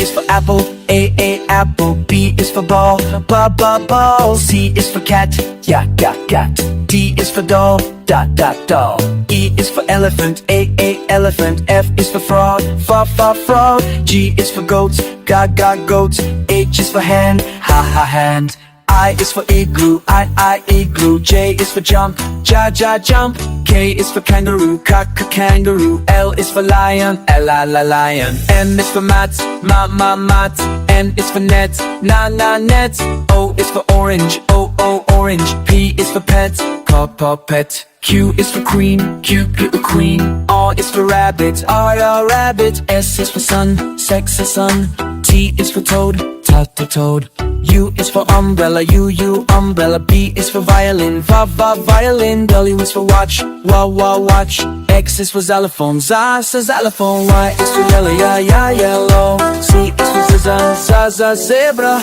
is for apple, A apple. B is for ball, ball. C is for cat, cat. D is for doll, doll. E is for elephant, A elephant. F is for frog, frog. G is for goats, goats. H is for hand, hand. I is for igloo, I igloo. J is for jump, jump. K is for kangaroo, kangaroo. L is for lion, lion. M is for mat, mat. N is for net, net. O is for orange, orange. P is for pet, pet. Q is for queen, queen. R is for rabbit, rabbit. S is for sun, sun. T is for toad, toad. U is for umbrella, umbrella. B is for violin, violin. W is for watch, watch. X is for xylophone, xylophone. Y is for yellow, yellow. C is for zebra.